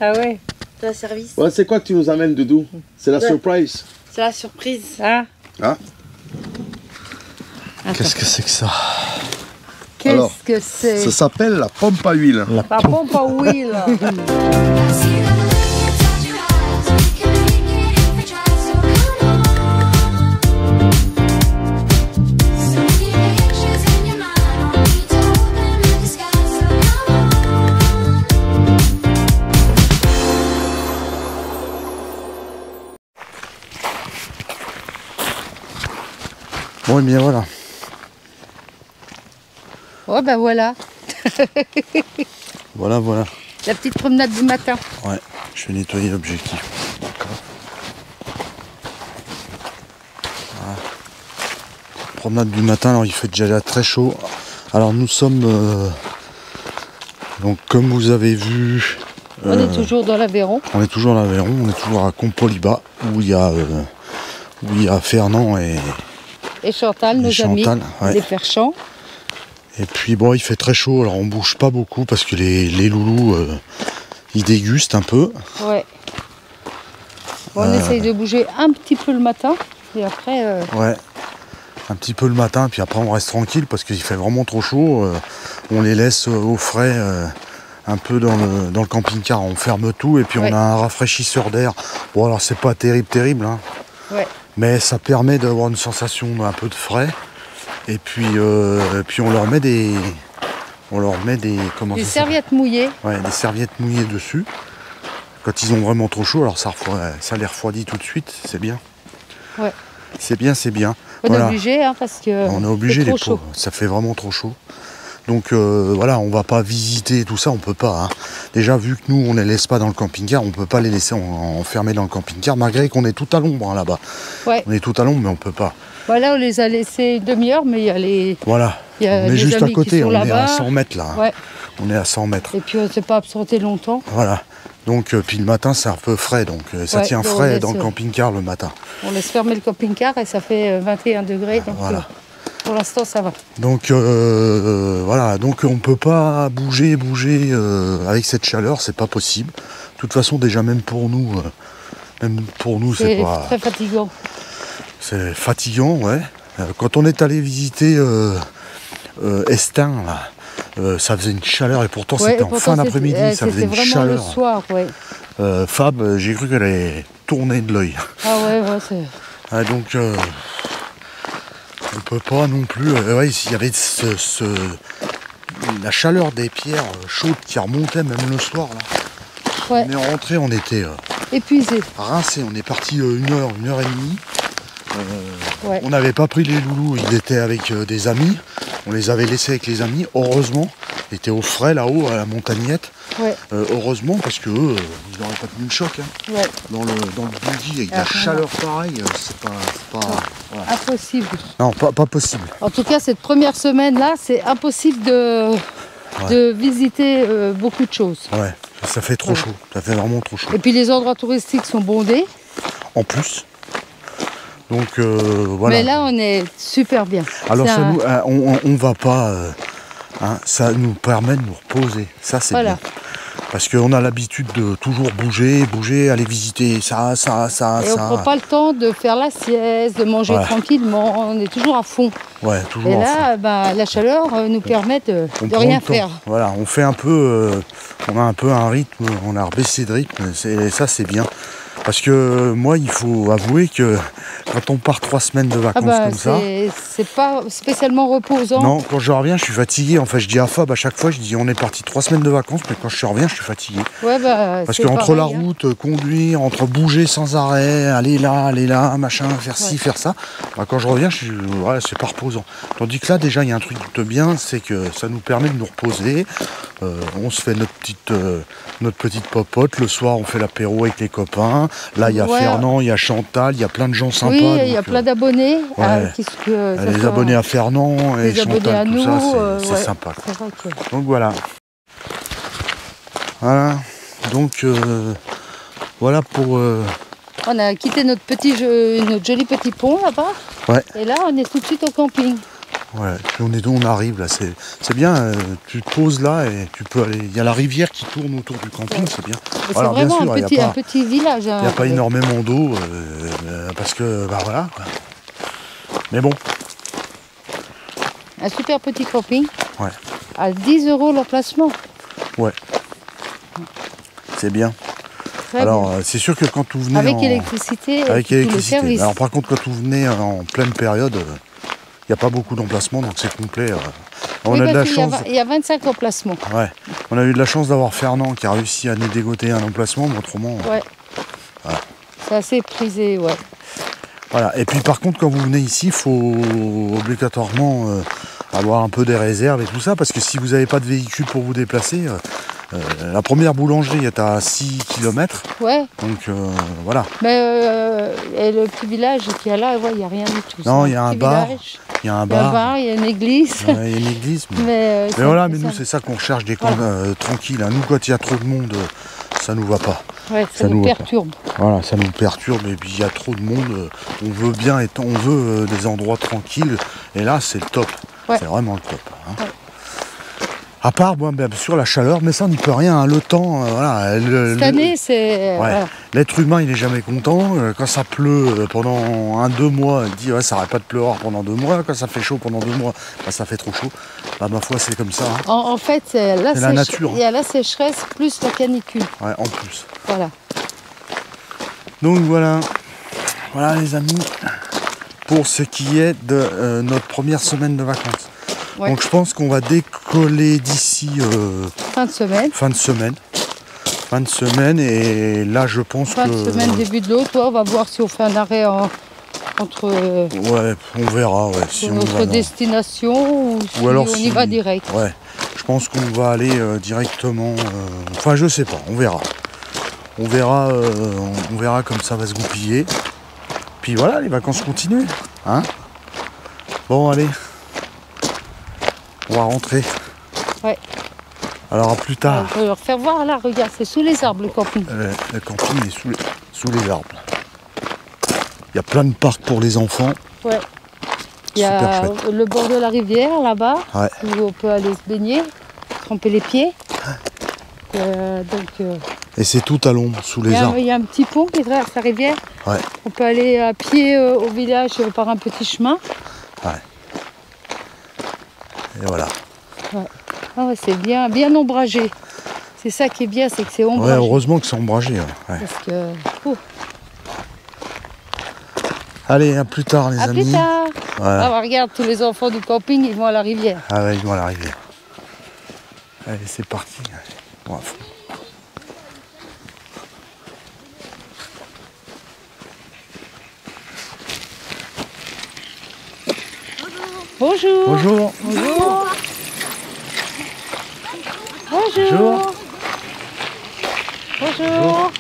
Ah ouais. De la service. Ouais, c'est quoi que tu nous amènes, Doudou? C'est la surprise. C'est la surprise. Ah. Hein? Qu'est-ce que c'est que ça? Qu'est-ce que c'est? Ça s'appelle la pompe à huile. La pompe à huile. Bon, et bien voilà. Oh ben voilà. Voilà. La petite promenade du matin. Ouais, je vais nettoyer l'objectif. D'accord. Voilà. Promenade du matin, alors il fait déjà là très chaud. Alors nous sommes, donc comme vous avez vu... On est toujours dans l'Aveyron. On est toujours à l'Aveyron, on est toujours à Compoliba, où il y a Fernand et Chantal, nos Chantal, amis, ouais. les Perchants. Et puis bon, il fait très chaud, alors on bouge pas beaucoup parce que les loulous, ils dégustent un peu. Ouais. Bon, on essaye de bouger un petit peu le matin et après... Ouais, un petit peu le matin, puis après on reste tranquille parce qu'il fait vraiment trop chaud. On les laisse au frais un peu dans le camping-car, on ferme tout et puis Ouais. on a un rafraîchisseur d'air. Bon alors c'est pas terrible, hein, Ouais. mais ça permet d'avoir une sensation d'un peu de frais. Et puis on leur met des comment Des ça serviettes mouillées. s'appelle ? Ouais, des serviettes mouillées dessus. Quand ils ont vraiment trop chaud, alors ça les refroidit tout de suite, c'est bien. Ouais. C'est bien. On Voilà. est obligé hein, parce que On est obligé, c'est trop les chaud. pauvres, ça fait vraiment trop chaud. Donc voilà, on va pas visiter tout ça, on peut pas. Hein. Déjà vu que nous on les laisse pas dans le camping-car, on peut pas les laisser enfermés dans le camping-car, malgré qu'on est tout à l'ombre hein, là-bas. Ouais. On est tout à l'ombre, mais on peut pas. Voilà, on les a laissés une demi-heure, mais il y a les... Voilà. Il y a On est des juste à amis qui côté, sont on est à là-bas. 100 mètres là. Ouais. On est à 100 mètres. Et puis on ne s'est pas absenté longtemps. Voilà. Donc puis le matin c'est un peu frais, donc ça Ouais, tient donc on frais laisse, dans le camping-car le matin. On laisse fermer le camping-car et ça fait 21 degrés. Donc Voilà. pour l'instant ça va. Donc voilà, donc on peut pas bouger avec cette chaleur, c'est pas possible. De toute façon déjà même pour nous c'est C'est pas. très fatigant. C'est fatigant, ouais. Quand on est allé visiter Estaing, là, ça faisait une chaleur et pourtant Ouais, c'était en pourtant, fin d'après-midi, ça faisait une vraiment chaleur. le soir, ouais. Fab, j'ai cru qu'elle allait tourner de l'œil. Ah ouais, c'est... Ah, donc on peut pas non plus. Ouais, il y avait la chaleur des pierres chaudes qui remontait même le soir là. Ouais. On est rentré, on était Épuisé. rincé, on est parti une heure et demie. Ouais. On n'avait pas pris les loulous, ils étaient avec des amis. On les avait laissés avec les amis, heureusement. Ils étaient au frais là-haut à la montagnette. Ouais. Heureusement parce que eux, ils n'auraient pas tenu le choc. Hein. Ouais. Dans le buggy avec de la chaleur pareille, c'est pas voilà. Impossible. Non, pas possible. En tout cas, cette première semaine-là, c'est impossible de visiter beaucoup de choses. Ouais, ça fait trop chaud, ça fait vraiment trop chaud. Et puis les endroits touristiques sont bondés. En plus. Donc voilà. Mais là, on est super bien. Alors C'est ça un- nous, on va pas, hein, ça nous permet de nous reposer. Ça c'est Voilà. bien. Parce qu'on a l'habitude de toujours bouger, aller visiter ça. Et on prend pas le temps de faire la sieste, de manger Ouais. tranquillement. On est toujours à fond. Ouais, toujours. Et à fond. là, bah, la chaleur nous permet de On de prend rien le temps. faire. Voilà, on fait un peu, on a un peu un rythme, on a rebaissé de rythme, ça c'est bien. Parce que moi, il faut avouer que quand on part 3 semaines de vacances Ah bah, comme ça, c'est pas spécialement reposant. non, quand je reviens, je suis fatigué. En fait, je dis à Fab à chaque fois, je dis on est parti 3 semaines de vacances, mais quand je reviens, je suis fatigué. Ouais, bah, Parce c'est qu'entre la pareil, hein. route, conduire, entre bouger sans arrêt, aller là, machin, faire ci, faire ça, bah, quand je reviens, ouais, c'est pas reposant. Tandis que là, déjà, il y a un truc de bien, c'est que ça nous permet de nous reposer. On se fait notre petite popote. Le soir, on fait l'apéro avec les copains. Là, il y a Ouais. Fernand, il y a Chantal, il y a plein de gens sympas. Oui, il y a donc, plein d'abonnés. ouais. Les abonnés à Fernand et les abonnés Chantal, à tout nous. ça, c'est Ouais. sympa. C'est vrai que... Donc voilà. Voilà. Donc voilà pour. On a quitté notre joli petit pont là-bas. Ouais. Et là, on est tout de suite au camping. Ouais, puis on arrive là, c'est bien, tu te poses là et tu peux aller. Il y a la rivière qui tourne autour du camping, c'est bien. C'est vraiment un petit village. Il n'y a pas énormément d'eau parce que bah voilà quoi. Mais bon. Un super petit camping. Ouais. À 10 € l'emplacement. Ouais. C'est bien. Très Alors bien. c'est sûr que quand vous venez avec électricité. Avec et tout le électricité. service. Alors par contre quand vous venez en pleine période, il n'y a pas beaucoup d'emplacements donc c'est complet. On a de la chance. Il y a 25 emplacements. Ouais. On a eu de la chance d'avoir Fernand qui a réussi à nous dégoter un emplacement, mais autrement. Ouais. Voilà. C'est assez prisé, ouais. Voilà. Et puis par contre quand vous venez ici, il faut obligatoirement avoir un peu des réserves et tout ça, parce que si vous n'avez pas de véhicule pour vous déplacer, la première boulangerie est à 6 km. Ouais. Donc voilà. Mais et le petit village qu'il y a là, il n'y a rien du tout. Non, il y a un bar. Il y a un bar. Il y a une église. Ouais, il y a une église. Mais voilà, mais nous c'est ça qu'on recherche, des coins tranquilles. Nous quand il y a trop de monde, ça nous va pas. Ouais, ça nous perturbe. Voilà, ça nous perturbe et puis il y a trop de monde. On veut bien être, on veut des endroits tranquilles. Et là c'est le top. Ouais. C'est vraiment le top. Hein. Ouais. À part, bon, bien sûr, la chaleur, mais ça, on n'y peut rien. Hein. Le temps, voilà. Cette année, c'est... Ouais. Voilà. L'être humain, il est jamais content. Quand ça pleut pendant 1-2 mois, il dit, ouais, ça n'arrête pas de pleuvoir pendant 2 mois. Quand ça fait chaud pendant 2 mois, bah, ça fait trop chaud. Bah, ma foi, c'est comme ça. Hein. En fait, c'est la nature. Il y a la sécheresse plus la canicule. Ouais, en plus. Voilà. Donc, voilà. Voilà, les amis, pour ce qui est de notre première semaine de vacances. Ouais. Donc je pense qu'on va décoller d'ici fin de semaine. Fin de semaine et là je pense fin de semaine, début de l'autre, on va voir si on fait un arrêt entre. Ouais, on verra. Ouais, si notre destination ou si alors on y va direct. Ouais, je pense qu'on va aller directement. Enfin je sais pas, on verra. On verra comme ça va se goupiller. Puis voilà, les vacances continuent. Hein, bon allez. On va rentrer. Ouais. Alors à plus tard. On va leur faire voir là, regarde, c'est sous les arbres le camping. Le camping est sous les arbres. Il y a plein de parcs pour les enfants. Ouais. Il y a le bord de la rivière là-bas, ouais. Où on peut aller se baigner, tremper les pieds. Et c'est tout à l'ombre, sous les arbres. Il y a un petit pont qui traverse la rivière. Ouais. On peut aller à pied au village par un petit chemin. Ouais. Et voilà. Ouais. Ah ouais, c'est bien ombragé. C'est ça qui est bien, c'est que c'est ombragé. Ouais, heureusement que c'est ombragé. Ouais. Parce que... Allez, à plus tard les amis. À plus tard. Voilà. Ah, regarde, tous les enfants du camping, ils vont à la rivière. Ah ouais, ils vont à la rivière. Allez, c'est parti. Bon, Bonjour. Bonjour. Bonjour. Bonjour. Bonjour. Bonjour.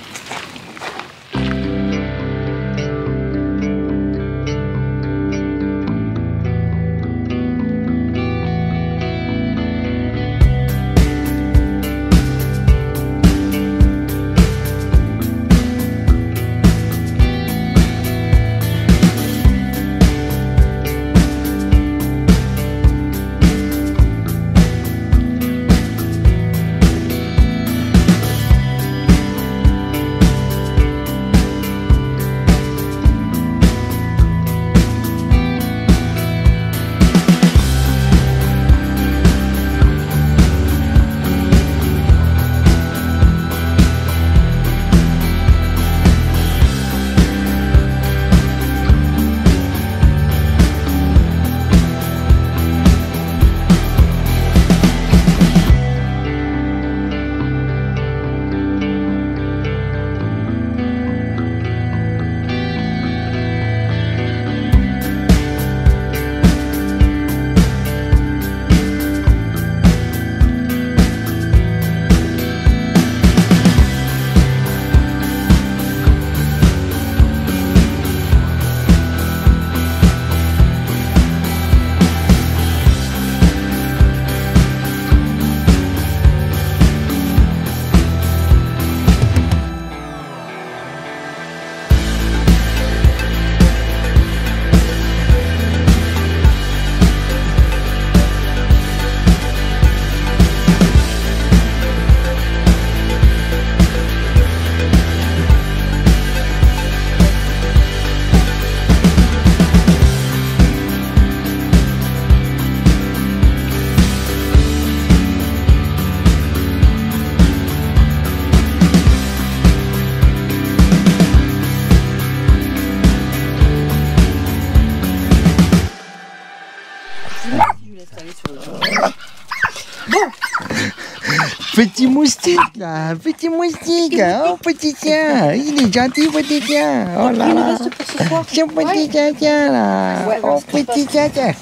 Petit moustique, là, petit moustique. Oh, petit tien, il est gentil, petit tien. Oh là là. C'est un petit tien, là. Oh, petit tien. Ouais,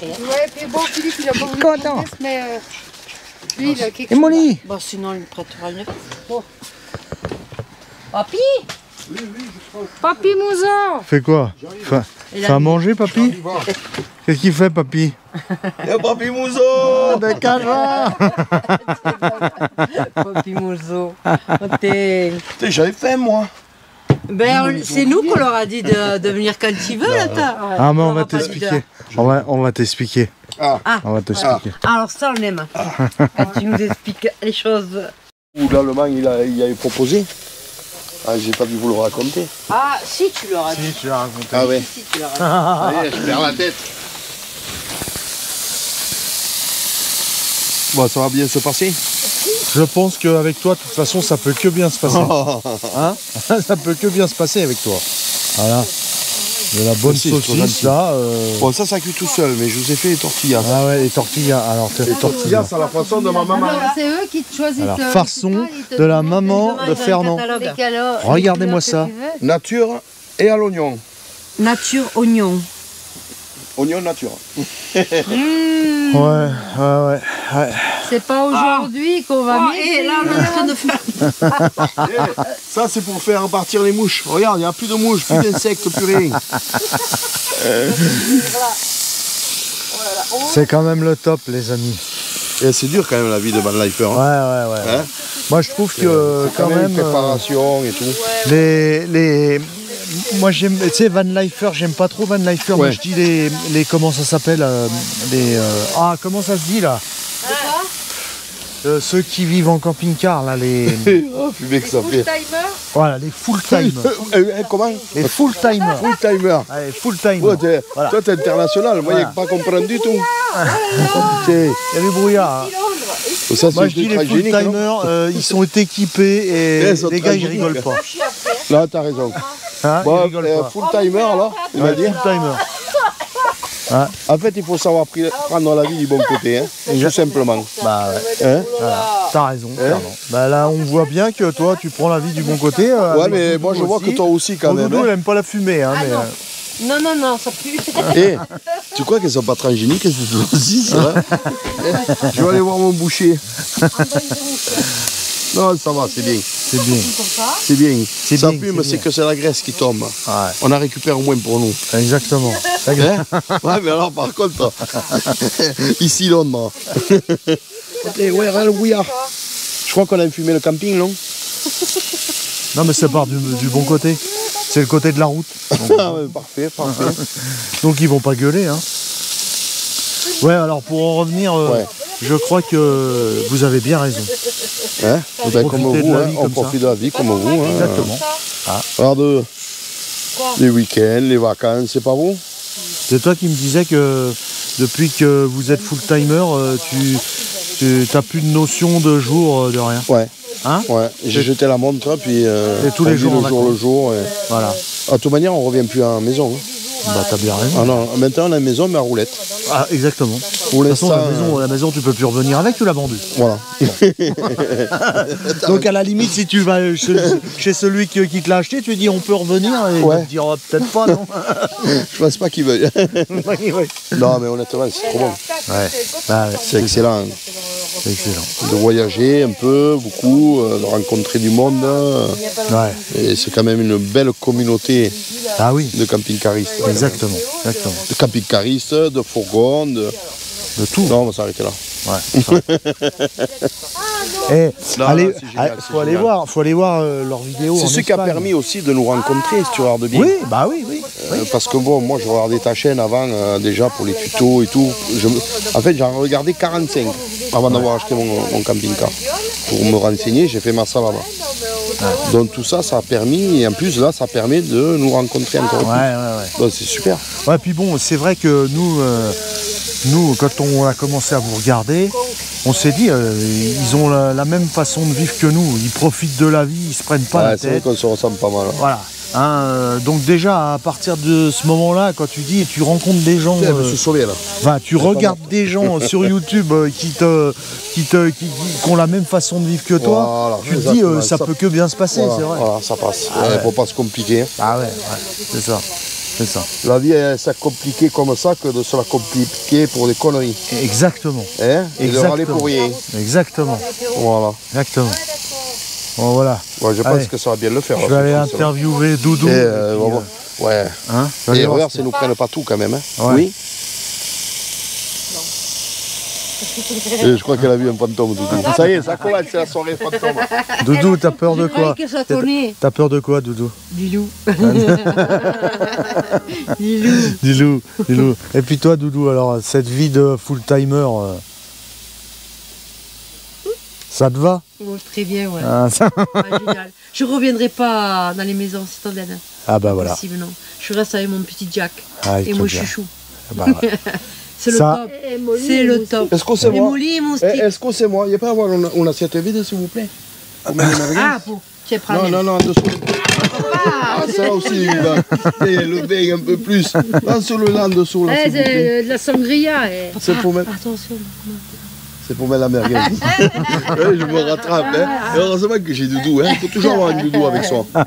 puis bon, Philippe, il a pas voulu Content. qu'on teste, mais lui, il a quelque Et chose. Molly? Bon, sinon, il me prêtera une. Papy Papy Mouzon. Fais quoi? Fais à manger, papy? Qu'est-ce qu'il fait, papy? Papy Mouzo. De Caja. Papy Mouzo. J'avais faim, moi. Ben, c'est nous qu'on leur a dit de venir quand ils veulent, là. Ah, mais on va t'expliquer. On va t'expliquer. Ah. On va t'expliquer. Alors ça, on aime. Quand tu nous expliques les choses. Où l'Allemand, il avait proposé. Ah, j'ai pas dû vous le raconter. Ah, si, tu leur as dit. Si, tu l'as raconté. Ah ouais. Si, tu leur as dit. Allez, je perds la tête. Bon, ça va bien se passer. Je pense qu'avec toi, de toute façon, ça peut que bien se passer. Hein? Ça peut que bien se passer avec toi. Voilà. De la bonne Merci, saucisse, là. Bon, ça cuit tout seul, mais je vous ai fait les tortillas. Ah ouais, les tortillas. Alors, Les tortillas, c'est à la façon de ma maman. Alors, c'est eux qui te choisissent. Alors, farçon de la maman de Fernand. Regardez-moi ça. Nature et à l'oignon. Nature oignon. Oignon nature. Ouais. C'est pas aujourd'hui qu'on va mettre. Et là, on est en train de faire. Ça, c'est pour faire partir les mouches. Regarde, il n'y a plus de mouches, plus d'insectes, plus rien. C'est quand même le top, les amis. Et c'est dur quand même la vie de Van Lifer. Ouais. Hein? Moi, je trouve que quand même... préparation et tout. Moi, j'aime, tu sais, Van Lifer, j'aime pas trop Van Lifer. Moi, je dis les comment ça s'appelle comment ça se dit, là? Ceux qui vivent en camping-car, là, les... Oh, fumé que ça fait. Voilà, les full-time. Comment? Les full-timers. Full-timer. Allez, full-time. Ouais, Voilà. Toi, t'es international. Moi, il n'y a pas comprendre du tout. Il y a du brouillard. Ça, Moi, je dis les full-timers, ils sont équipés et les gars, ils rigolent pas. Là, t'as raison. Hein, Bon, ils rigolent pas. full-timer, alors, il va dire. Full-timer. En fait, il faut savoir prendre la vie du bon côté, hein, tout simplement. Bah ouais. Hein? Voilà. T'as raison. Bah là, on voit bien que toi, tu prends la vie du bon côté. Ouais, mais moi, je vois que toi aussi, quand même. Doudou, Hein. elle aime pas la fumée. Hein, mais, Non, ça pue. Eh, tu crois qu'elles sont pas transgéniques, ces saucisses, là? Je vais aller voir mon boucher. Non, ça va, c'est bien. c'est bien. C'est bien. C'est Ça bien, fume, c'est c'est bien. que c'est la graisse qui tombe. Ouais. On en récupère au moins pour nous. Exactement. Hein? Ouais, mais alors, par contre, ici, Londres. Ok, ouais, le brouillard. Je crois qu'on a fumé le camping, non? Non, mais c'est part du bon côté. C'est le côté de la route. Ah ouais, parfait. Donc ils vont pas gueuler. Hein. Ouais, alors pour en revenir, je crois que vous avez bien raison. Hein? Ben, comme Profiter vous, de la hein, vie on comme profite de la vie comme vous. Hein. Exactement. Regarde, les week-ends, les vacances, c'est pas bon? C'est toi qui me disais que depuis que vous êtes full-timer, tu n'as plus de notion de jour, de rien. Ouais. Hein? Ouais, j'ai jeté la montre, puis tous les jours, le jour. Et... Voilà. De toute manière, on revient plus à la maison. Hein. Bah t'as bien raison. Ah non, maintenant on a une maison, mais à roulette. Ah, exactement. Pour De toute façon, l'instant, la maison, tu peux plus revenir avec, tu l'as vendue. voilà. Donc à la limite, si tu vas chez celui qui te l'a acheté, tu lui dis on peut revenir et il va te dire oh, peut-être pas, non. Je pense pas qu'il veuille. Non, mais honnêtement, c'est trop bon. Ouais. Bah, ouais. C'est excellent. C'est excellent. De voyager un peu, beaucoup, de rencontrer du monde. Ouais. Et c'est quand même une belle communauté Ah oui. de camping-caristes. Exactement. De camping-caristes, de fourgons, de tout. Non, on va s'arrêter là. Ouais. Non, allez, non, c'est génial, c'est faut aller génial. voir, leurs vidéos. C'est en ce qui a Espagne. permis aussi de nous rencontrer, si tu regardes bien. Oui, bah oui. Parce que bon, moi je regardais ta chaîne avant déjà pour les tutos et tout. En fait, j'en regardais 45 avant d'avoir acheté mon camping-car. Pour me renseigner, j'ai fait ma salle là-bas. Ouais. Donc tout ça, ça a permis, et en plus là, ça permet de nous rencontrer encore plus. Donc c'est super. Ouais, puis bon, c'est vrai que nous, quand on a commencé à vous regarder, on s'est dit, ils ont la même façon de vivre que nous. Ils profitent de la vie, ils se prennent pas la C'est vrai tête. qu'on se ressemble pas mal. Voilà. Donc déjà, à partir de ce moment-là, quand tu dis, tu rencontres des gens... se sauver là. Enfin, tu regardes des gens sur YouTube qui ont la même façon de vivre que toi, voilà, tu te dis, ça peut que bien se passer, voilà, c'est vrai. Voilà, ça passe. Il faut pas se compliquer. Ah ouais, c'est ça. C'est ça. La vie, c'est compliqué comme ça que de se la compliquer pour des conneries. Exactement. Hein? Et de râler pour rien. Exactement. Voilà. Exactement. Bon, voilà. Ouais, je pense que ça va bien le faire. Je vais aller interviewer Doudou. Ouais. Hein, et regarde, ça nous prenne pas tout quand même. Hein. Ouais. Oui. Et je crois qu'elle a vu un fantôme, Doudou. Ça y est, ça commence, c'est la soirée fantôme. Doudou, t'as peur de quoi? T'as peur de quoi, Doudou? Du loup. Du loup. Et puis toi, Doudou, alors, cette vie de full-timer, ça te va? Oh, très bien, ouais. Génial. Je reviendrai pas dans les maisons citadines. Ah bah voilà. Possible, non. Je reste avec mon petit Jack et mon chouchou. Bah, ouais. C'est le top. C'est le top. Est-ce qu'on sait moi? Est-ce qu'on sait moi? Il n'y a pas à avoir une assiette vide, s'il vous plaît? Pour tu es prêt? Non, en dessous. Ah, ça aussi, le bain un peu plus. Lance-le là en dessous. Là, c'est de la sangria. C'est pour mettre. Attention. C'est pour mettre la merguez. Ouais, je me rattrape. Hein. Et heureusement que j'ai Doudou. Il faut toujours avoir un Doudou avec soi. Ouais.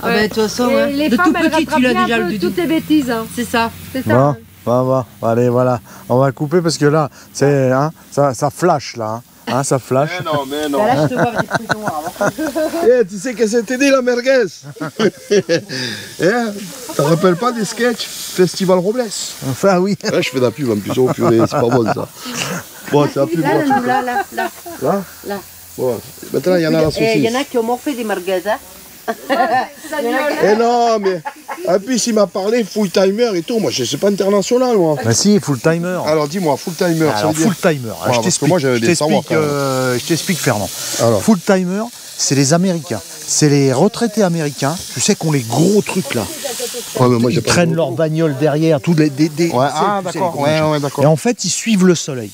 Ah ben, de toute façon, les de femmes, tout petit, tu l'as déjà le Doudou. Toutes les bêtises. Hein. C'est ça. Bon. Allez, voilà. On va couper parce que là, c'est, ça flash là. Ça flash. Mais non. Là, je te vois avec des trucs noirs. Tu sais que c'était dit la merguez. T'te rappelles pas des sketchs Festival Robles? Enfin, oui. Ouais, je fais de la pub en plus. Oh purée, c'est pas bon ça. Bon, c'est la pub. Là. Bon, maintenant il y en a la saucisse. Il y en a qui ont morfé des merguez. Eh non, mais. Et puis s'il m'a parlé full timer et tout, moi je sais pas international moi. Bah si, full timer. Alors dis-moi, full timer. Alors full timer. Ouais, je t'explique Fernand. Alors. Full timer, c'est les Américains. C'est les retraités américains, tu sais, qui ont les gros trucs là. Ouais, mais moi, ils traînent leur bagnole derrière, tous les. D'accord. Ouais, d'accord. Et en fait, ils suivent le soleil.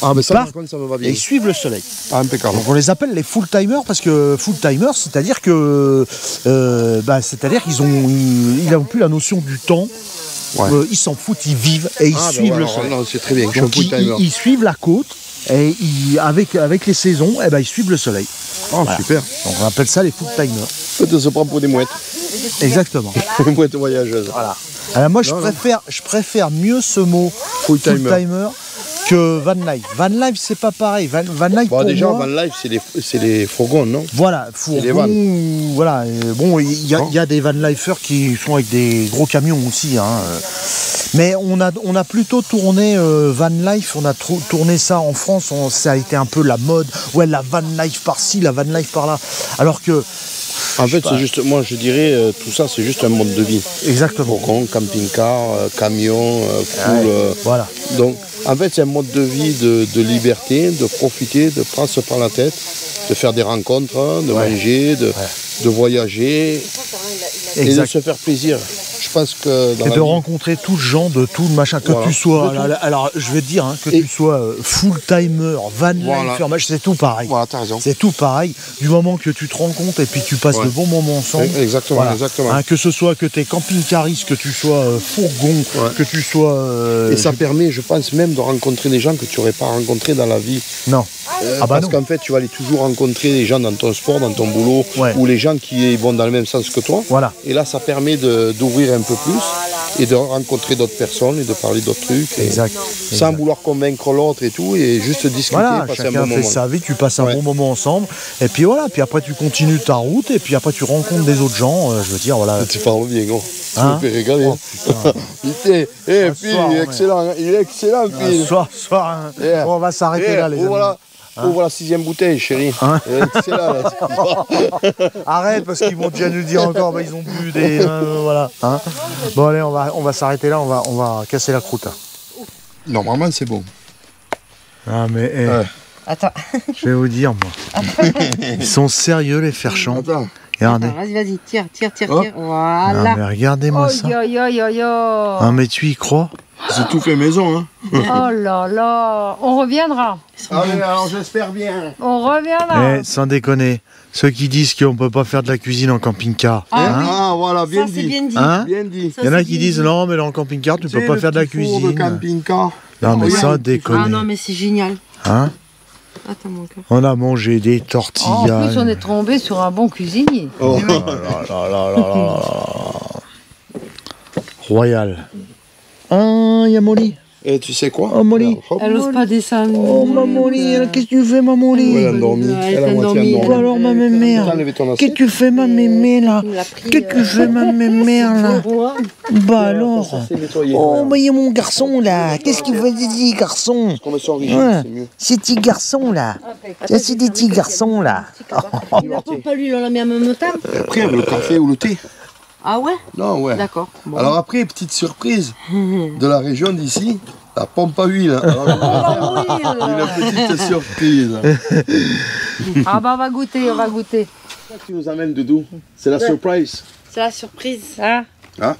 Ah, mais ça, par contre, ça me va bien. Et ils suivent le soleil. Ah, impeccable. Donc on les appelle les full timers parce que full timers, c'est-à-dire que, ils n'ont plus la notion du temps. Ouais. Ils s'en foutent, ils vivent et ils suivent le soleil. Non, c'est très bien. Donc ils suivent la côte et avec les saisons, ils suivent le soleil. Oh, voilà. Super. Donc on appelle ça les full timers. Peut-être se prendre pour des mouettes. Exactement. Des mouettes voyageuses. Voilà. Alors moi, je préfère mieux ce mot full timer que van life. Van life, c'est pas pareil. Van life, bon, déjà, van life, c'est les fourgons, non? Voilà, fourgons. Voilà. Bon, il y a des van lifers qui sont avec des gros camions aussi. Mais on a plutôt tourné van life. On a tourné ça en France. Ça a été un peu la mode. Ouais, la van life par-ci, la van life par-là. Alors que. En fait, c'est juste, moi je dirais, tout ça c'est juste un mode de vie. Exactement. Fourgon, camping-car, camion, full. Voilà. Donc, en fait, c'est un mode de vie de liberté, de profiter, de ne pas se prendre la tête, de faire des rencontres, de manger, de voyager et de se faire plaisir. Je pense que et de rencontrer tout genre de tout machin, que tu sois. Alors, je vais te dire, que tu sois full timer, van lifer, c'est tout pareil. Voilà, t'as raison. C'est tout pareil. Du moment que tu te rends compte et puis tu passes de bons moments ensemble. Exactement, exactement. Que ce soit que tu es camping-cariste, que tu sois fourgon, que tu sois. Et ça permet, je pense, même de rencontrer des gens que tu n'aurais pas rencontrés dans la vie. Non. Parce qu'en fait, tu vas aller toujours rencontrer des gens dans ton sport, dans ton boulot, ou les gens qui vont dans le même sens que toi. Voilà. Et là, ça permet d'ouvrir un peu plus et de rencontrer d'autres personnes et de parler d'autres trucs. Exact. Sans vouloir convaincre l'autre et tout, et juste discuter, passer un bon moment. Chacun fait sa vie, tu passes un bon moment ensemble, et puis voilà, puis après tu continues ta route, et puis après tu rencontres des autres gens, je veux dire, voilà. Tu parles bien, gros. Tu me fais régaler. Phil, excellent, il est excellent, Phil. Soir, on va s'arrêter là, les amis. Ouvre la 6e bouteille, chérie. C'est là. Arrête, parce qu'ils vont déjà nous dire encore, ils ont bu des... voilà. Bon, allez, on va s'arrêter là, on va casser la croûte. Normalement, c'est bon. Ah, mais... Attends. Je vais vous dire, moi. Ils sont sérieux, les Ferchamps. Attends. Regardez. Vas-y, tire. Voilà. Non, mais regardez-moi ça. Ah, mais tu y crois? C'est tout fait maison, hein. Oh là là, on reviendra. Ah mais alors j'espère bien. On reviendra. Sans déconner, Ceux qui disent qu'on peut pas faire de la cuisine en camping-car. Ah, voilà, bien Ça, c'est dit. bien dit. Hein Bien dit. Il y en a qui disent non, mais en camping-car, tu peux pas faire de la cuisine. De camping-car. Non, mais ça, Ah déconne. non, mais c'est génial. Hein? Attends, mon cœur. On a mangé des En tortillas. plus, on est tombé sur un bon cuisinier. Oh. Royal. Ah, il y a Molly. Et tu sais quoi? Oh, Molly. Elle n'ose pas descendre. Oh, ma Molly, qu'est-ce que tu fais, ma Molly? Elle a endormi. Elle Elle a est moitié endormie. endormi. Quoi alors, ma mémère? T'as enlevé ton Qu'est-ce assiette. que tu fais, ma mémère, là? Il l'a pris, Qu'est-ce que tu fais, ma mémère, là? Bah alors? C'est nettoyé. Oh, mais il y a mon garçon, là. Qu'est-ce qu'il veut dire, garçon? Qu'on me soit riche, Ouais. c'est mieux. Ces petits garçons, là. Ça, c'est des petits garçons, là. Il a pas lui, on l'a mis en même temps. Après, le café ou le thé? Ah ouais? Non, ouais. D'accord. Bon. Alors après, petite surprise de la région d'ici, la pompe à huile. Alors, une petite surprise. Ah bah on va goûter, on va goûter. C'est ça qui nous amène de d'où? C'est la surprise. C'est la surprise. Ah, Hein?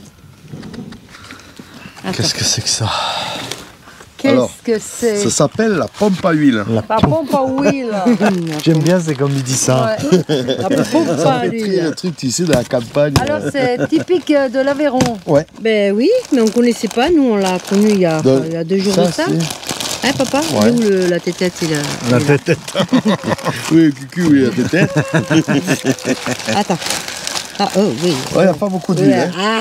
Qu'est-ce que c'est que ça? Alors, qu'est-ce que c'est? Ça s'appelle la pompe à huile. La pompe à huile. J'aime bien, c'est comme il dit ça. Ouais. La pompe à Ça fait très huile. le truc, tu sais, de la campagne. Alors c'est typique de l'Aveyron. Ben oui, mais on connaissait pas. Nous, on l'a connu il y a 2 jours de ça. c'est- Hein, papa? Ouais. Il est où la tétette? Il a... La tête. Oui, cucu, oui, la tête. Attends. Ah, oh oui. Ouais, il n'y a pas beaucoup d'huile. Hein.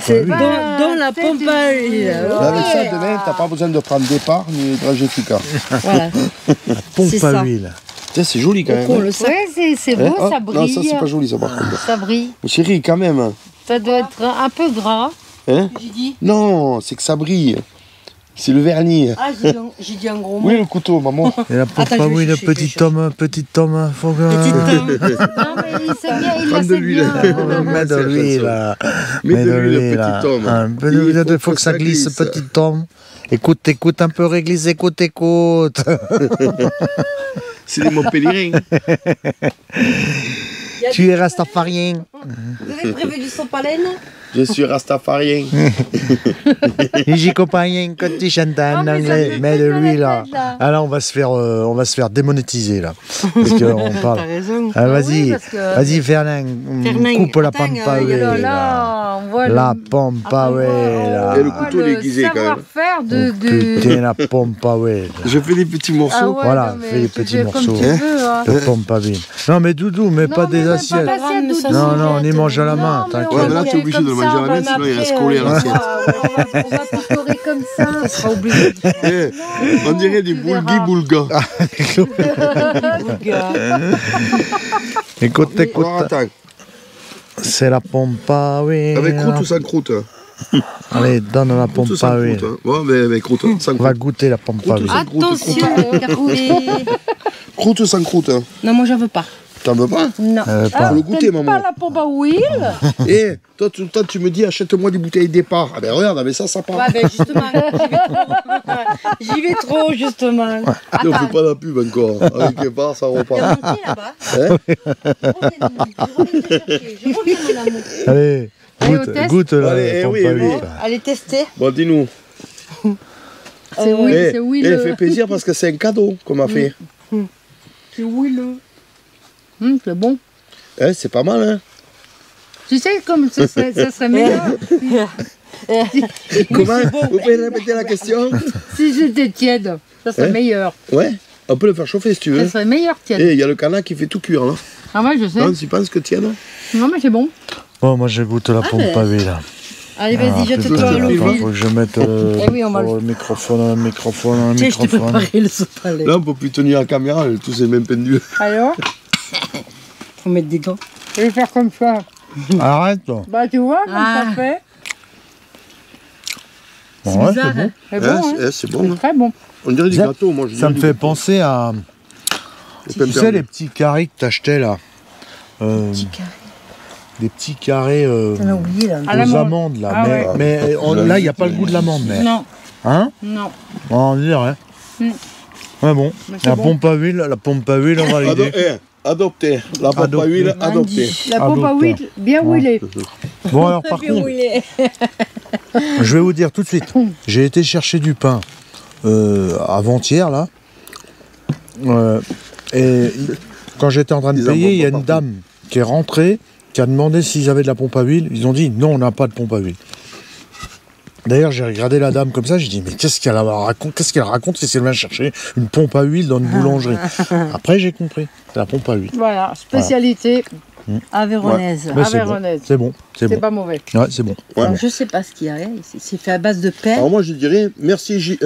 C'est Dans la pompe à huile. Mais avec ça, demain, t'as pas besoin de prendre des parts ni d'hydraulique. Voilà. Pompe C'est à ça. huile. Tiens, c'est joli quand même. On Hein. le sait. Ouais, c'est beau, Hein? ça Ah, brille. non, ça, c'est pas joli, ça, par contre. Ça brille. Mais chérie, quand même. Ça doit être un peu gras. Hein? J'ai dit. Non, c'est que ça brille. C'est le vernis. Ah, j'ai dit un gros mot. Oui, le couteau, maman. Et la pompe Attends, à je vais huile, chercher, je vais petit homme, faut que... Non mais il sait bien, il Prends la de sait l'huile. bien. Mets de l'huile, là. Mets de l'huile, petit homme. Un peu de l'huile, il faut que ça glisse, petit homme. Écoute un peu, réglisse, écoute. C'est des mots pèlerins. Tu es rastafarien. Vous avez prévu du sopalène? Je suis rastafarien. J'y compagne quand tu chantes en mais ça anglais. me Mets fait de mal l'huile, la là. tête, là. Ah là, on va se faire démonétiser, là. Parce qu'on T'as parle. raison. Ah, vas-y, oui, parce que- vas-y, Fernand, Fernand, coupe la attends, pompe à il y a huile. là, Là, on voit La le... pompe à huile, là. Et le couteau, il est aiguisé, quand même. savoir-faire de... Putain, la pompe à huile. Je fais des petits Ah morceaux. ouais, Voilà, non, mais fais des tu petits fais morceaux. Comme tu veux, hein. La pompe à huile. Non, mais Doudou, mais Non, pas mais des même assiettes. Pas d'assiette, mais ça, Doudou. Non, non, on y mange à la main, Non, mais t'inquiète. on Ouais, va mais là, t'es manger obligé comme de le ça, manger à la on main, va sinon il reste après, collé à l'assiette. On va picorer comme ça. Ça sera obligé. Eh, on dirait des boulgui-boulga. Écoute, Alors attends, c'est la pompe à huile. avec croûte ou sans croûte? Allez, donne la Croûte pompe ou sans à huile. croûte? Hein. Ouais, mais avec croûte, sans On va croûte. goûter la pompe à Croûte ou huile. sans croûte? Attention, café. Croûte ou sans croûte? Hein. Non, moi, j'en veux pas. T'en veux pas? Non. Pas. Faut le goûter, T'aimes maman. pas la pompe à huile? Eh, toi, tout le temps, tu me dis, achète-moi des bouteilles départ. Ah ben regarde, avec ça, ça part. Ouais, ben justement, j'y vais trop, justement. On fait pas la pub encore. Avec départ, ça Il y a repart. mon thé là-bas. Hein? Je reviens, mon amour. Allez, Allez, goûte, au test. goûte la Allez, eh pompe oui, à eh huile. oui. là. Allez, tester. Bon, dis-nous. C'est oui, Eh, c'est eh, huileux. fais plaisir parce que c'est un cadeau qu'on m'a fait. C'est huileux. C'est bon. Eh, c'est pas mal, hein? Tu sais comme ça serait meilleur Comment? Vous pouvez répéter la question? si c'était tiède. Ça serait Hein? meilleur. Ouais, on peut le faire chauffer si tu veux. Ça serait meilleur tiède. Eh, il y a le canard qui fait tout cuire, là. Ah ouais, je sais. Non, tu penses que tiède? Non mais c'est bon. Bon, moi je goûte la pompe à huile. Allez, Ah, vas-y, putain, jette-toi à l'eau. attends, faut que je mette Eh oui, on va le microphone, Tiens, je t'ai préparé le sopalène. Là, on peut plus tenir la caméra, tous ces mêmes pendus. Alors, Faut mettre des gants. je vais faire comme ça. Arrête. Bah tu vois comme Ah. ça fait. C'est Ouais, bizarre, c'est bon. hein. C'est bon, hein. C'est bon, hein. Très bon. On dirait du Ça- gâteau, moi. Je Ça me dis fait du gâteau. penser à, Au tu pain sais, perdu. les petits carrés que t'achetais là. Des petits carrés On a oublié là. À aux l'amande. amandes là. Ah mais ouais. mais là, il n'y a pas le goût de l'amande. Mais... Non, Hein? non. On dirait. Mm. Ouais, bon. Mais c'est La bon. pompe à huile, on va l'aider. Adopté. La pompe à huile, adopté. La pompe à huile, bien huilée. Bon, alors par contre, je vais vous dire tout de suite, j'ai été chercher du pain avant-hier là. Et quand j'étais en train de payer, il y a une dame qui est rentrée, qui a demandé s'ils avaient de la pompe à huile. Ils ont dit non, on n'a pas de pompe à huile. D'ailleurs, j'ai regardé la dame comme ça, j'ai dit mais qu'est-ce qu'elle raconte si elle vient chercher une pompe à huile dans une boulangerie. Après, j'ai compris, c'est la pompe à huile. Voilà, spécialité Aveyronnaise. Ouais. Aveyronnaise. C'est bon, c'est bon. C'est pas mauvais. Ouais, c'est bon. Ouais. Alors, je sais pas ce qu'il y a. C'est fait à base de pain. Alors moi je dirais merci Gilles.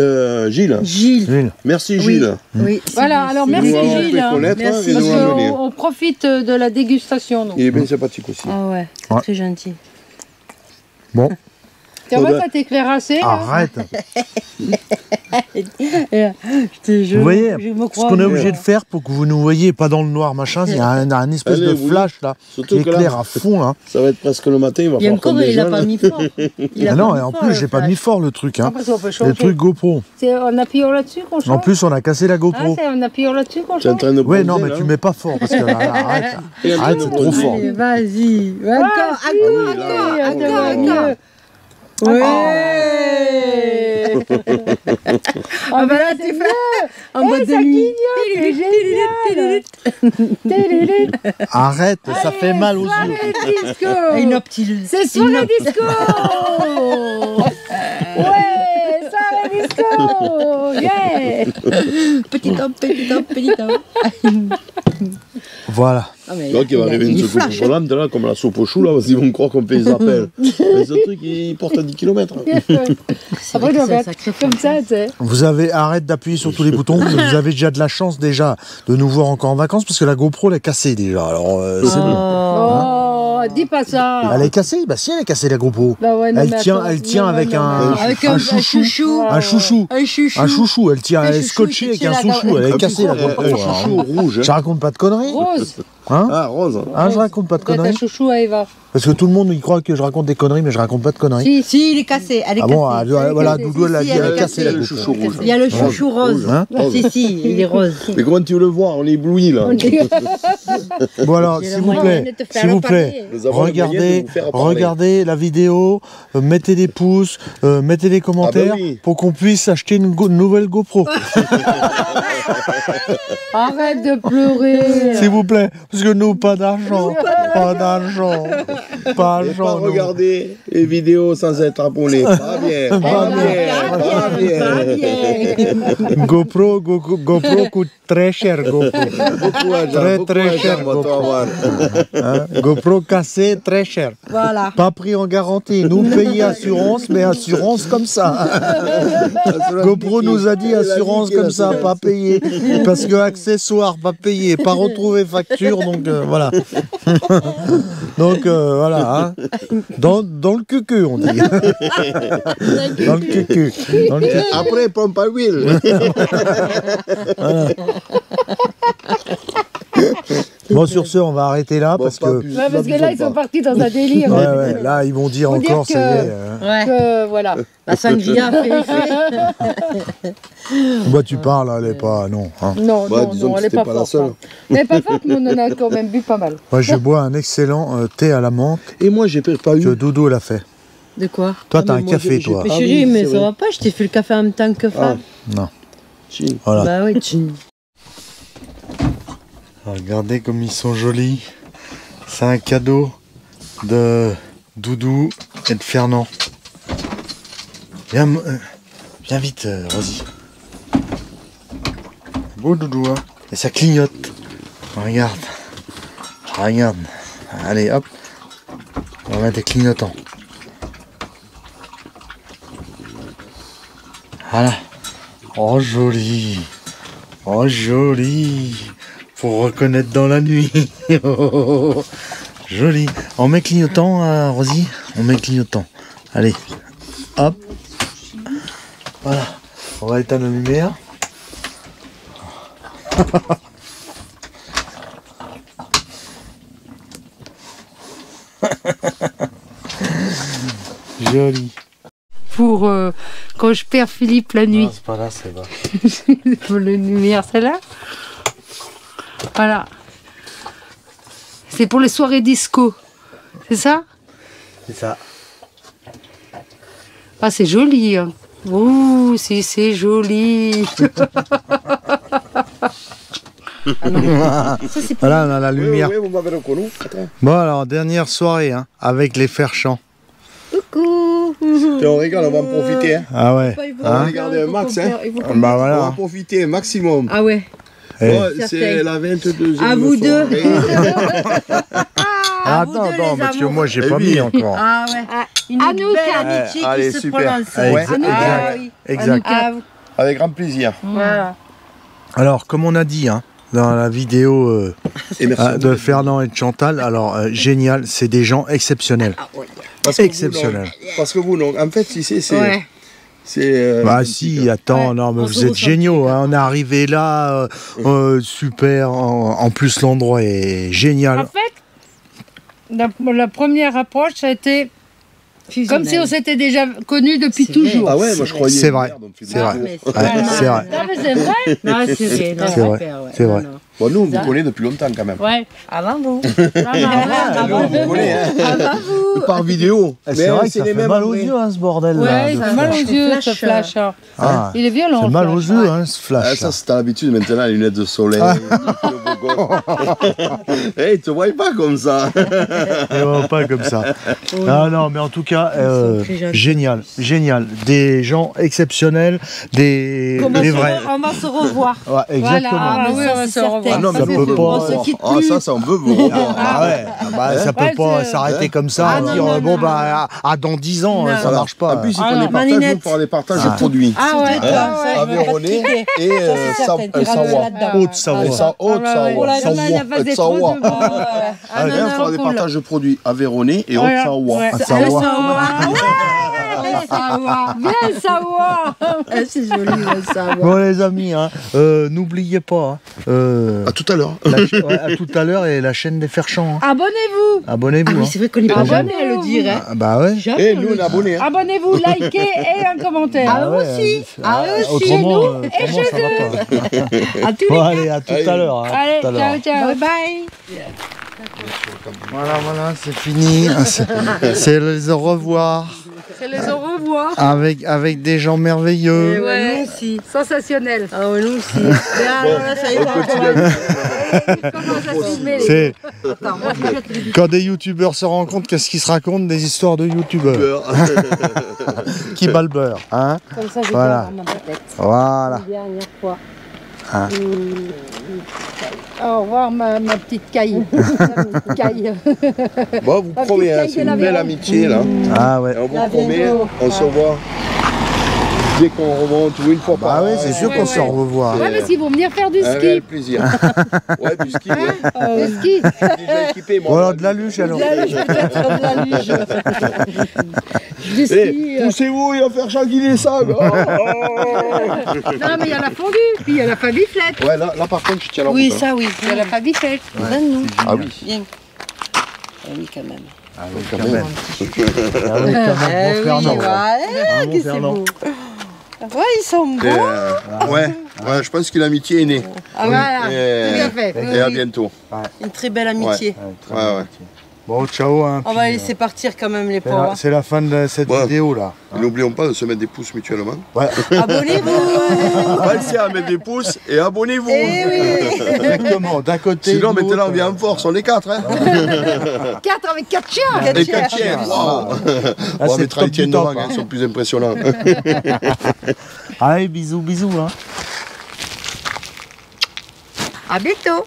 Gilles. Merci Oui. Gilles. Oui. Voilà, alors merci Nous avons Gilles. fait hein. connaître Merci. et Parce nous avons donné. qu'on profite de la dégustation. Donc. Il est bien sympathique aussi. Ah ouais, Ouais. très gentil. Bon, Tu vois, ça t'éclaire assez. arrête. Je Vous voyez, me ce crois. qu'on est obligé de faire pour que vous nous voyez pas dans le noir, machin, il y a un espèce Allez, de oui. flash là, qui Surtout que éclaire là, à fond là. ça va être presque le matin, il va Il y a falloir encore, qu'on il a déjeune. pas mis fort. Il a Ah pas non, mis et en fort, plus, le j'ai pas flash. mis fort le truc. Hein. Après, on peut Le changer. truc GoPro. C'est en appuyant là-dessus qu'on change. En plus, on a cassé la Ah, GoPro. c'est en appuyant là-dessus qu'on Tu es en change. train de Ouais, non, poser, mais là. tu mets pas fort parce que là, arrête, Il est en train arrête, de c'est trop poser. fort. Allez, vas-y. Ah, Encore, si, encore, là, oui, encore, attends, encore. mieux. Ouais. Ah, bah là, tu c'est fais mieux. en boîte de nuit. C'est génial. Arrête, ça fait mal aux yeux. Soirée disco. Une optile. C'est soirée disco. Ouais, soirée disco. Yeah. Petit homme, petit homme, petit homme. Voilà. Ah, mais Donc il va arriver une il soucoupe flash, volante là, comme la soupe au chou là, parce qu'ils vont croire qu'on fait des appels. Mais ce truc il porte à 10 km. C'est Après, vrai on que c'est un va sacré comme ça, tu sais. Vous avez, arrête d'appuyer sur tous les boutons. Vous avez déjà de la chance déjà de nous voir encore en vacances parce que la GoPro elle est cassée déjà. Alors c'est bon. Oh, dis pas ça. Elle est cassée. Bah si, elle est cassée la GoPro. Bah ouais, non, Elle mais tient, attends. elle tient Non, avec non, un, non. Avec un un chouchou. chouchou. Un chouchou. Un chouchou. Un chouchou. Elle tient, Un elle est chouchou scotchée qui avec tient un la- chouchou. Elle est cassée la GoPro. Un chouchou rouge. Je raconte pas de conneries. Rose. Hein? Ah, rose. Hein, je raconte pas de Peut-être un conneries. chouchou à Eva. Parce que tout le monde il croit que je raconte des conneries, mais je raconte pas de conneries. Si, Si, il est cassé. Elle est Ah cassée. bon, voilà, cassée. Doudou elle a Si, dit, elle elle est est cassée la cassée. Le GoPro. chouchou rouge. Il y a le chouchou rose. Hein? Si, si, il est rose. Mais comment tu le vois? On est ébloui là. Bon alors, J'ai s'il le vous moyen plaît, de te faire s'il vous le plaît, palier. Nous avons le moyen de regardez, vous faire parler. regardez la vidéo, mettez des pouces, mettez des commentaires oui. pour qu'on puisse acheter une nouvelle GoPro. Arrête de pleurer. S'il vous plaît, parce que nous, pas d'argent, pas d'argent, pas Et pas d'argent. nous. regarder les vidéos sans être abonné. Pas bien, pas bien, pas bien. GoPro coûte très cher, GoPro. Beaucoup d'argent, Très, beaucoup très d'argent, cher, on va GoPro. avoir. Hein, GoPro cassé, très cher. Voilà. Pas pris en garantie. Nous payons assurance, mais assurance comme ça. GoPro nous a dit assurance comme ça, pas payé. Parce que accessoire, pas payé, pas retrouvé facture, donc voilà. Donc voilà. Hein. Dans le cucu, on dit. Dans le cucu. Dans le cucu. Après, pompe à huile. Bon, sur ce, on va arrêter là Bon, parce pas que. plus, Ouais, parce pas que là, plus, ils sont pas. partis dans un délire. Ouais, ouais, là, ils vont dire Faut dire encore, ça y que- est. Ouais. Que, voilà. La sangria fait effet. Bah, tu parles, elle est pas. Non. Hein. Non, Bah, non, disons non, que elle est c'était pas pas la forte. seule. hein. Elle est pas forte, mais on en a quand même bu pas mal. Moi, je bois un excellent thé à la menthe Et moi, j'ai pas que eu. Doudou l'a fait. De quoi? Toi, Ah, t'as mais un moi, café, j'ai- toi. Mais Ah chérie, oui, mais c'est ça vrai. va pas, je t'ai fait le café en même temps que femme. Non. Si. Voilà. Bah oui, tu... Regardez comme ils sont jolis. C'est un cadeau de Doudou et de Fernand. Viens, viens vite, Rosie. Beau Doudou, hein. Et ça clignote. Regarde. Regarde. Allez, hop. On va mettre des clignotants. Voilà. Oh, joli. Oh, joli. Pour reconnaître dans la nuit. Oh, joli. On met clignotant, Rosie. On met clignotant. Allez. Hop. Voilà. On va éteindre la lumière. Joli. Pour quand je perds Philippe la nuit. Non, c'est pas là, c'est là. Pour la lumière, celle-là. Voilà. C'est pour les soirées disco. C'est ça? C'est ça. Ah, c'est joli. Hein. Ouh, si c'est joli. Voilà, on a la lumière. Oui, vous m'avez reconnu. Attends. Bon, alors, dernière soirée, hein, avec les Fers-Champs. Coucou. On regarde, on va en profiter. Hein. Ah ouais. On va regarder un max. Hein. Bah On va voilà. en profiter un maximum. Ah ouais. Eh. Bon, c'est la 22e. À vous deux. Attends, parce que moi, j'ai pas mis encore. Ah ouais. Une À nous, belle Camille. amitié Allez, qui se super. prononce. Ouais, exact. Avec grand plaisir. Voilà. Alors, comme on a dit, hein, dans la vidéo Et merci de Fernand et de Chantal, alors, génial, c'est des gens exceptionnels. Parce que Exceptionnel. Parce que vous, non. En fait, si c'est... Ouais. C'est. Bah si, attends, Ouais, non, mais on vous se êtes ressent géniaux, super. hein, on est arrivé là, super, en plus l'endroit est génial. En fait, la première approche, ça a été comme si on s'était déjà connus depuis C'est vrai. toujours. Ah ouais, moi je croyais. C'est vrai. Merde, on fait C'est vrai. des- Ouais, c'est vrai. Non, mais c'est vrai. Non, c'est vrai. Non, C'est vrai. super, ouais. C'est vrai. Non, non. Bon, nous, on vous connaît depuis longtemps quand même. Ouais. Avant vous. Nous, on vous connaît, hein. Avant vous. Par vidéo. C'est vrai que ça les fait mêmes mal aux André. yeux, hein, ce bordel là. Ouais, ça fait mal aux yeux, ce flash. Hein. Ah, Il est violent. c'est le mal aux flash. yeux, hein, ce Ah, flash. ça, c'est à l'habitude maintenant, les lunettes de soleil. le beau gosse. Hey, te vois pas comme ça. Pas comme ça. Ah non, mais en tout cas, très gentils. génial, génial. Des gens exceptionnels, des vrais. On va se revoir. Ouais, exactement. Ah, oui, on va se revoir. Ah non, mais Ça vous, peut vous, pas- on se quitte plus. Ça, on veut vous revoir. Ah ouais, bah, ça peut Ouais, pas c'est- s'arrêter comme ça, Ah, à non, dire non, bon non, bah dans 10 ans ça Voilà. marche pas. En plus, il faut Ah, des non, partages, Maninette. nous, pour les partages de produits. Ah ouais, Aveyronais et Savoie. Haute-Savoie. Et ça, Haute-Savoie. Voilà, il y en a pas des trop Savoie. de Ah, viens, on fera des partages de produits Aveyronais et Voilà. Haute-Savoie. Ouais. Savoie. Viens le savoir. C'est joli, le savoir. Bon les amis, hein, n'oubliez pas À tout à l'heure. à tout à l'heure et la chaîne des Fers-Champs. Hein. Abonnez-vous. Ah Abonnez-vous. oui, Hein. c'est vrai qu'on n'est pas Ah, jamais à le dire. Hein. Ah, bah ouais. Jamais Et on nous, le on est dit. abonnés. Hein. Abonnez-vous, likez et un commentaire. Ah, eux aussi. Ah, eux aussi. Autrement, et autrement, chez ça va pas. À tous Bon, les allez, à tout à l'heure. Hein, Allez, tout à l'heure. ciao, ciao. Bye bye. Voilà, c'est fini. C'est les au revoir C'est les au revoir. avec des gens merveilleux. Ouais, Nous aussi. sensationnel. Ah ouais, nous aussi. Et alors là, ça y est, Commence à se mêler. C'est Attends, moi je jette les quand des youtubeurs se rencontrent, qu'est-ce qu'ils se racontent? Des histoires de youtubeurs qui bat le beurre. Hein, Comme ça, je Voilà. garde dans ma tête. voilà. Une dernière fois. Hein. Au revoir, ma petite caille. Ma petite caille. Bon, vous La promet, petite hein, taille c'est de une belle l'Aveyron. amitié là. Ah ouais. Et on vous À promet, bientôt. on se voit dès qu'on remonte ou une fois par Bah an. ouais, c'est sûr Ouais, qu'on se ouais. revoit. Ouais, mais s'ils vont venir faire du Avec ski. plaisir. Ouais, du ski, ouais. Du ski. Je suis déjà équipé, moi. Ou alors de la luge alors. Du Eh, ski. poussez-vous, il va faire changuiner ça. Non, mais il y a la fondue, puis il y a la fabiflette. Ouais, là par contre, je tiens la route. Oui, hein. ça oui. Il y a la fabiflette. Donne-nous. Ah oui. Viens. Ah oui, quand même. Ah oui, quand même. Ah oui, quand même. Bon Fernand. ouais, Bon que c'est Fernand. beau. Ouais, ils sont Et, beaux. ouais, je pense que l'amitié est née. Ah, voilà, Et, tout à fait. et à bientôt. Une très belle amitié. Ouais, ouais. Bon, ciao. Hein, On puis, va laisser partir quand même les c'est pauvres. la- c'est la fin de cette Ouais. vidéo là. Et n'oublions pas de se mettre des pouces mutuellement. Ouais. Abonnez-vous. Pensez à mettre des pouces et abonnez-vous. Eh oui. Exactement. D'un côté. Sinon, de l'autre. maintenant, on vient en force, on est 4. Hein. 4 avec 4 chiens. Et 4 chiens. Wow. On c'est mettra top les tiennes du top, devant, hein. ils sont plus impressionnants. Allez, bisous, bisous. Hein. À bientôt.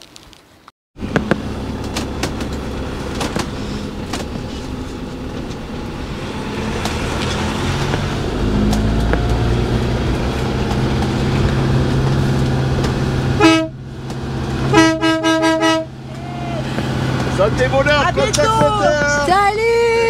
Santé, bonheur, À bientôt. Salut.